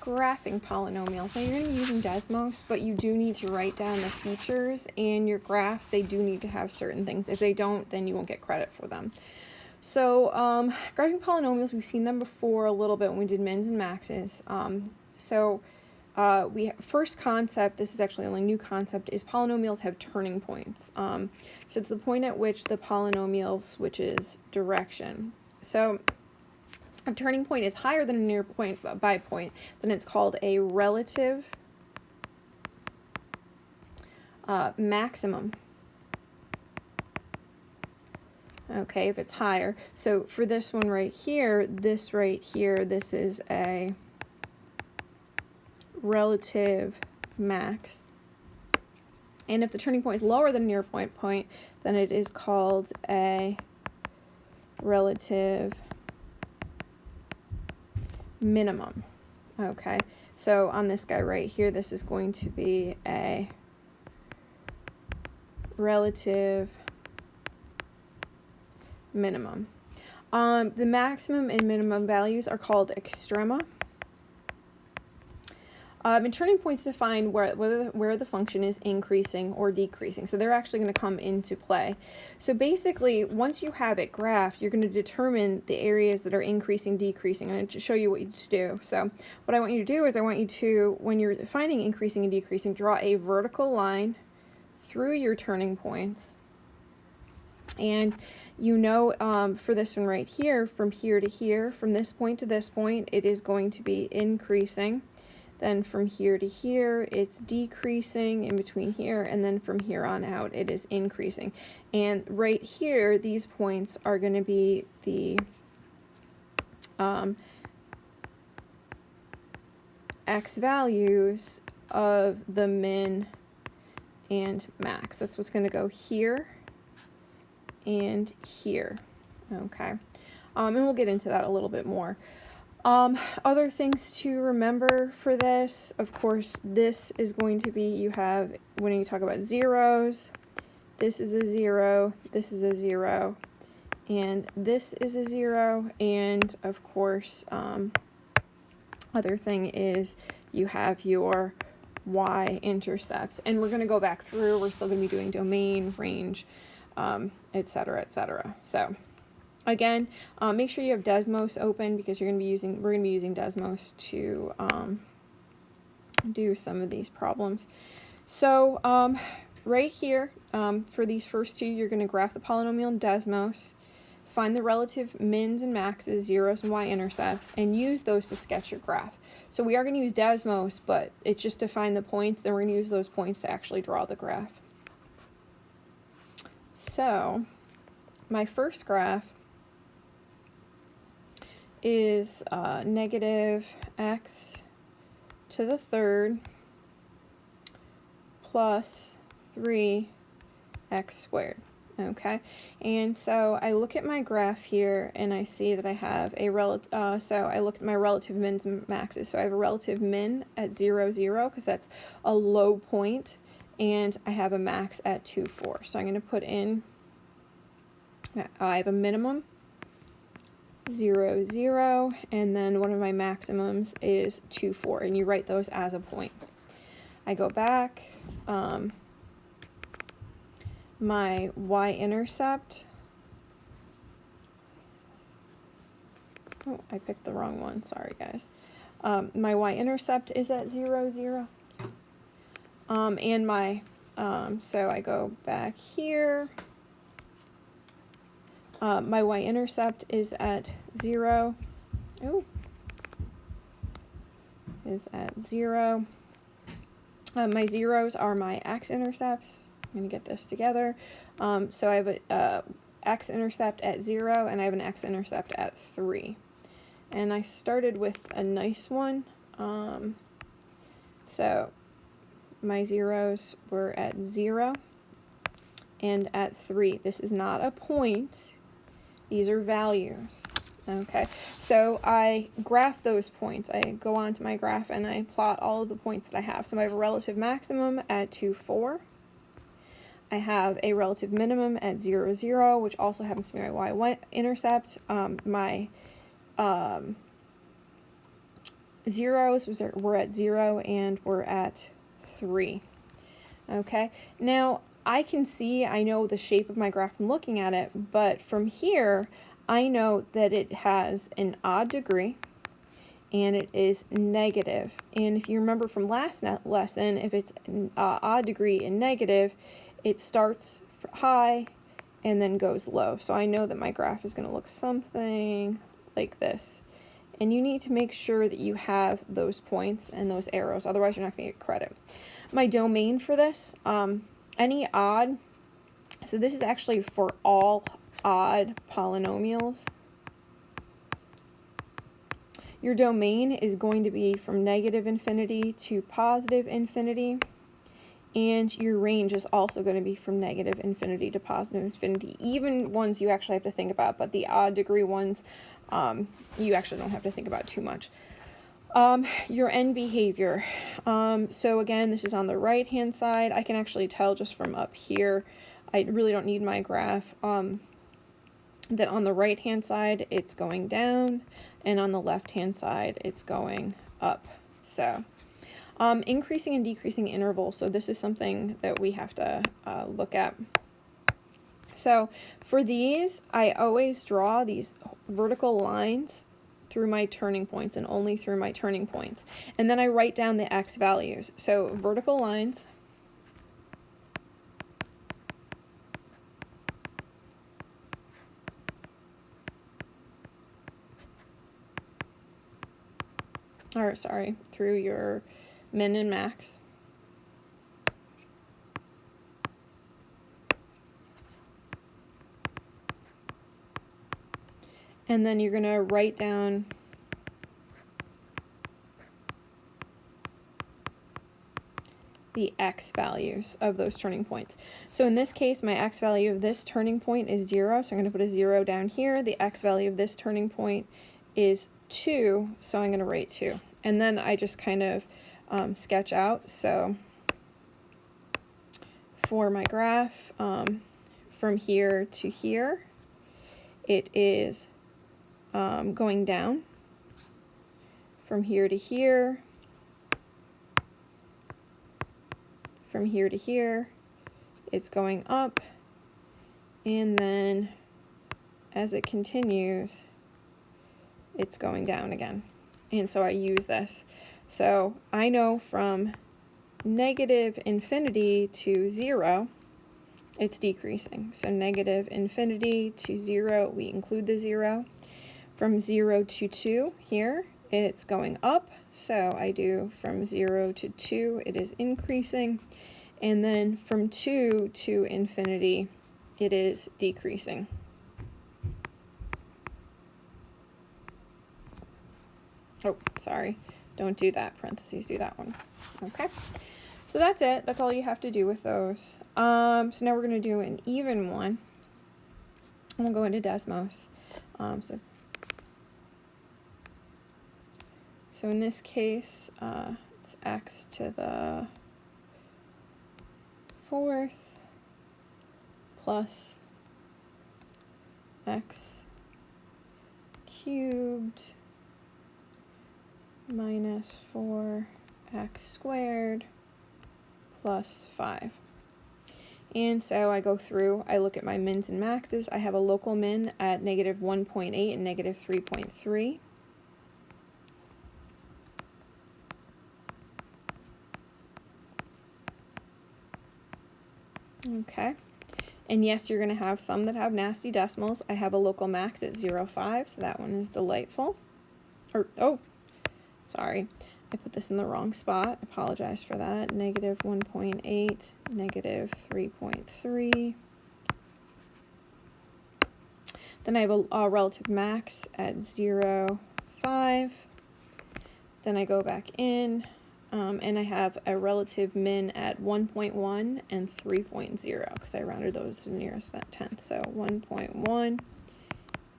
Graphing polynomials. Now you're going to be using Desmos, but you do need to write down the features, and your graphs, they do need to have certain things. If they don't, then you won't get credit for them. So graphing polynomials, we've seen them before a little bit when we did mins and maxes. First concept, this is actually a new concept, is polynomials have turning points. So it's the point at which the polynomial switches direction. So a turning point is higher than a near point by point, then it's called a relative maximum. Okay, if it's higher. So for this one right here, this is a relative max. And if the turning point is lower than near point, then it is called a relative minimum. Okay, so on this guy right here, this is going to be a relative minimum. The maximum and minimum values are called extrema. And turning points define where the function is increasing or decreasing. So they're actually going to come into play. So basically, once you have it graphed, you're going to determine the areas that are increasing, decreasing. I'm going to show you what you do. So what I want you to do is I want you to, when you're finding increasing and decreasing, draw a vertical line through your turning points. And you know, for this one right here, from here to here, from this point to this point, it is going to be increasing. Then from here to here, it's decreasing in between here, and then from here on out, it is increasing. And right here, these points are going to be the x values of the min and max. That's what's going to go here and here. Okay, and we'll get into that a little bit more. Other things to remember for this, of course, this is going to be, you have, when you talk about zeros, this is a 0, this is a 0, and this is a 0, and of course, other thing is you have your y-intercepts, and we're going to go back through, we're still going to be doing domain, range, etc., etc. So again, make sure you have Desmos open because we're going to be using Desmos to do some of these problems. So right here, for these first two, you're going to graph the polynomial in Desmos, find the relative mins and maxes, zeros and y-intercepts, and use those to sketch your graph. So we are going to use Desmos, but it's just to find the points, then we're going to use those points to actually draw the graph. So my first graph is negative x to the third plus 3x squared. Okay, and so I look at my graph here and I see that I have a relative, so I look at my relative mins and maxes. So I have a relative min at 0, 0, because that's a low point, and I have a max at 2, 4. So I'm going to put in, I have a minimum 0, 0, and then one of my maximums is 2, 4, and you write those as a point. I go back, my y-intercept, oh, I picked the wrong one, sorry guys. My y-intercept is at 0, 0, and my, so I go back here, my y-intercept is at 0, oh, is at 0, my zeros are my x-intercepts. I'm going to get this together. So I have a x-intercept at 0, and I have an x-intercept at 3. And I started with a nice one. So my zeros were at 0 and at 3. This is not a point. These are values. Okay, so I graph those points. I go onto my graph and I plot all of the points that I have. So I have a relative maximum at 2, 4. I have a relative minimum at 0, 0, which also happens to be my y-intercept. My zeros, we're at 0 and we're at 3. Okay, now I can see, I know the shape of my graph from looking at it, but from here, I know that it has an odd degree and it is negative. And if you remember from last lesson, if it's an odd degree and negative, it starts high and then goes low. So I know that my graph is going to look something like this. And you need to make sure that you have those points and those arrows, otherwise you're not going to get credit. My domain for this, any odd, so this is actually for all odd polynomials. Your domain is going to be from negative infinity to positive infinity, and your range is also going to be from negative infinity to positive infinity, even ones you actually have to think about, but the odd degree ones, you actually don't have to think about too much. Your end behavior. So again, this is on the right hand side. I can actually tell just from up here, I really don't need my graph, that on the right hand side it's going down, and on the left hand side it's going up. So increasing and decreasing interval. So this is something that we have to look at. So for these, I always draw these vertical lines through my turning points and only through my turning points. And then I write down the x values. So vertical lines, or sorry, through your min and max. And then you're going to write down the x values of those turning points. So in this case, my x value of this turning point is 0, so I'm going to put a 0 down here. The x value of this turning point is 2, so I'm going to write 2. And then I just kind of sketch out. So for my graph, from here to here, it is going down. From here to here, from here to here, it's going up, and then as it continues, it's going down again. And so I use this. So I know from negative infinity to 0, it's decreasing. So negative infinity to 0, we include the 0. From 0 to 2 here, it's going up. So I do from 0 to 2, it is increasing. And then from 2 to infinity, it is decreasing. Oh, sorry. Don't do that. Parentheses, do that one. Okay. So that's it. That's all you have to do with those. So now we're going to do an even one. And we'll go into Desmos. So in this case, it's x to the 4th plus x cubed minus 4x squared plus 5. And so I go through, I look at my mins and maxes. I have a local min at negative 1.8 and negative 3.3. Okay. And yes, you're going to have some that have nasty decimals. I have a local max at 0.5, so that one is delightful. Or, oh, sorry. I put this in the wrong spot. Apologize for that. Negative 1.8, negative 3.3. Then I have a relative max at 0.5. Then I go back in, and I have a relative min at 1.1 and 3.0 because I rounded those to the nearest tenth. So 1.1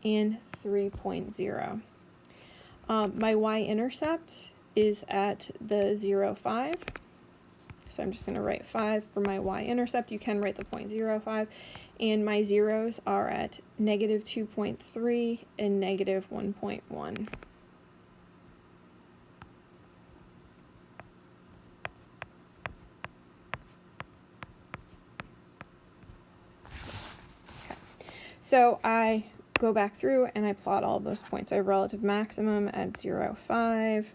and 3.0. My y-intercept is at the 0.5. So I'm just going to write 5 for my y-intercept. You can write the 0.05. And my zeros are at negative 2.3 and negative 1.1. So I go back through and I plot all of those points. I have relative maximum at 0, 5,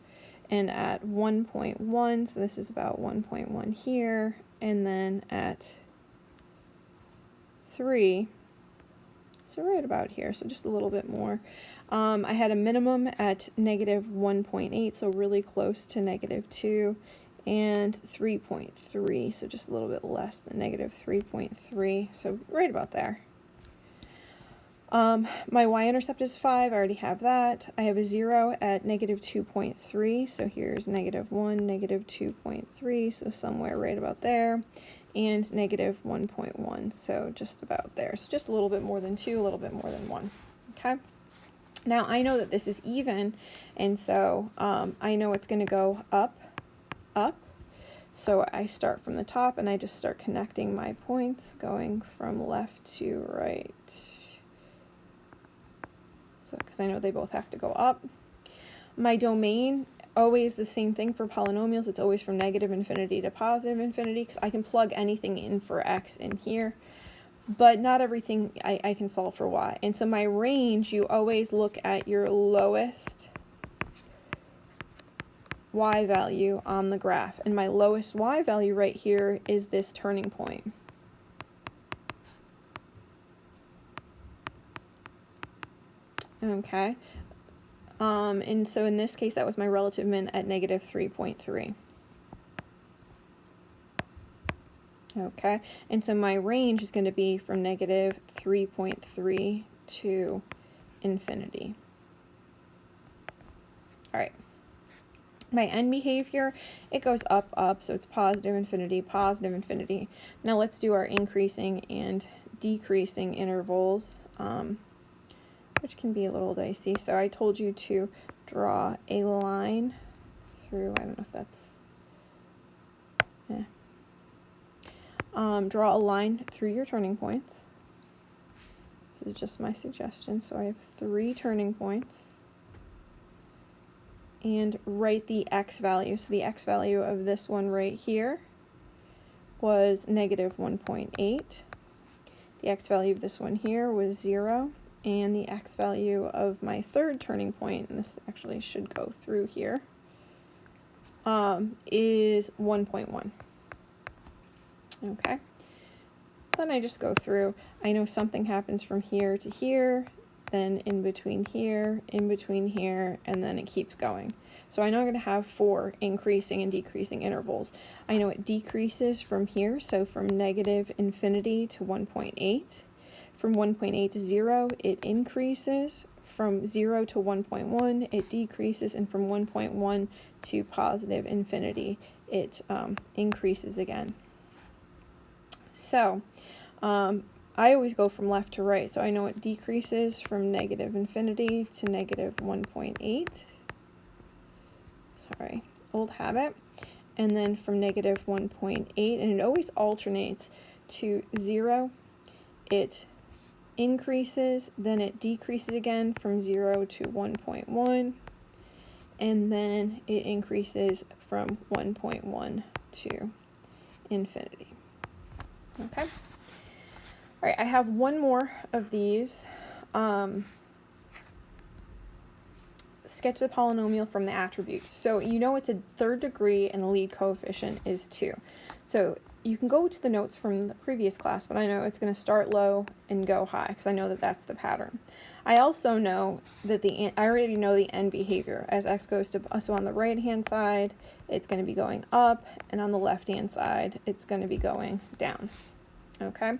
and at 1.1, so this is about 1.1 here, and then at 3, so right about here, so just a little bit more. I had a minimum at negative 1.8, so really close to negative 2, and 3.3, so just a little bit less than negative 3.3, so right about there. My y-intercept is 5, I already have that. I have a 0 at negative 2.3, so here's negative 1, negative 2.3, so somewhere right about there, and negative 1.1, so just about there. So just a little bit more than 2, a little bit more than 1, okay? Now I know that this is even, and so I know it's going to go up, up. So I start from the top and I just start connecting my points going from left to right. So, because I know they both have to go up. My domain, always the same thing for polynomials. It's always from negative infinity to positive infinity, because I can plug anything in for x in here, but not everything I can solve for y. And so my range, you always look at your lowest y value on the graph. And my lowest y value right here is this turning point. Okay, and so in this case, that was my relative min at negative 3.3. Okay, and so my range is going to be from negative 3.3 to infinity. All right. My end behavior, it goes up, up, so it's positive infinity, positive infinity. Now let's do our increasing and decreasing intervals, which can be a little dicey. So I told you to draw a line through, I don't know if that's, draw a line through your turning points. This is just my suggestion. So I have 3 turning points. And write the x value. So the x value of this one right here was negative 1.8. The x value of this one here was 0. And the x value of my third turning point, and this actually should go through here, is 1.1. Okay. Then I just go through. I know something happens from here to here, then in between here, and then it keeps going. So I know I'm going to have 4 increasing and decreasing intervals. I know it decreases from here, so from negative infinity to 1.8. From 1.8 to 0, it increases. From 0 to 1.1, it decreases. And from 1.1 to positive infinity, it increases again. So I always go from left to right, so I know it decreases from negative infinity to negative 1.8. Sorry, old habit. And then from negative 1.8, and it always alternates to 0, it increases, then it decreases again from 0 to 1.1, and then it increases from 1.1 to infinity. Okay. All right, I have one more of these. Sketch the polynomial from the attributes. So you know it's a 3rd degree and the lead coefficient is 2. So you can go to the notes from the previous class, but I know it's going to start low and go high because I know that that's the pattern. I also know that I already know the end behavior as x goes to, so on the right hand side it's going to be going up, and on the left hand side it's going to be going down. Okay.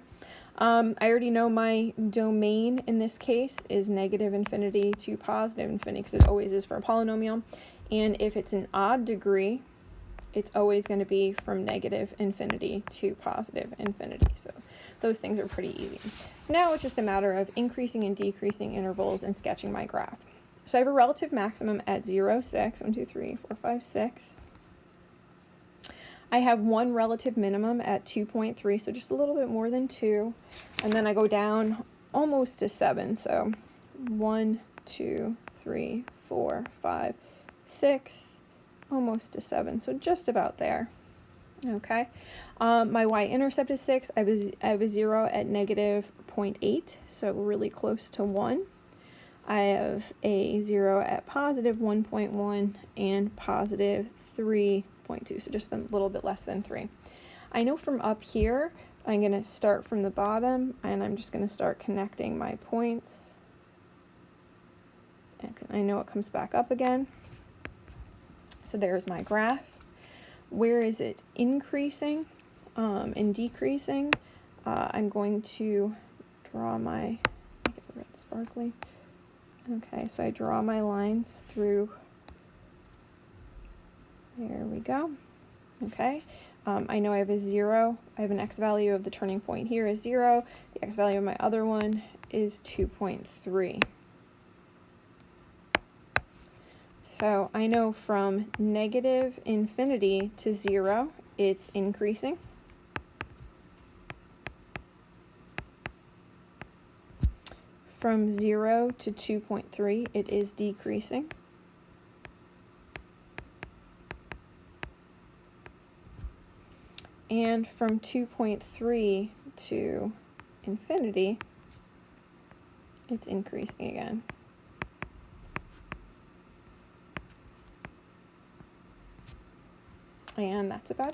I already know my domain in this case is negative infinity to positive infinity, because it always is for a polynomial. And if it's an odd degree, it's always going to be from negative infinity to positive infinity. So those things are pretty easy. So now it's just a matter of increasing and decreasing intervals and sketching my graph. So I have a relative maximum at 0, 6, 1, 2, 3, 4, 5, 6. I have one relative minimum at 2.3, so just a little bit more than 2. And then I go down almost to 7, so 1, 2, 3, 4, 5, 6, almost to 7, so just about there. Okay, my y-intercept is 6. I have a 0 at negative 0.8, so really close to 1. I have a 0 at positive 1.1 and positive 3.2, so just a little bit less than 3. I know from up here, I'm going to start from the bottom, and I'm just going to start connecting my points. And I know it comes back up again. So there's my graph. Where is it increasing and decreasing? I'm going to draw my, make it red sparkly. Okay, so I draw my lines through, there we go. Okay, I know I have a 0. I have an x value of the turning point here is 0. The x value of my other one is 2.3. So I know from negative infinity to 0, it's increasing. From 0 to 2.3, it is decreasing. And from 2.3 to infinity, it's increasing again. And that's about it.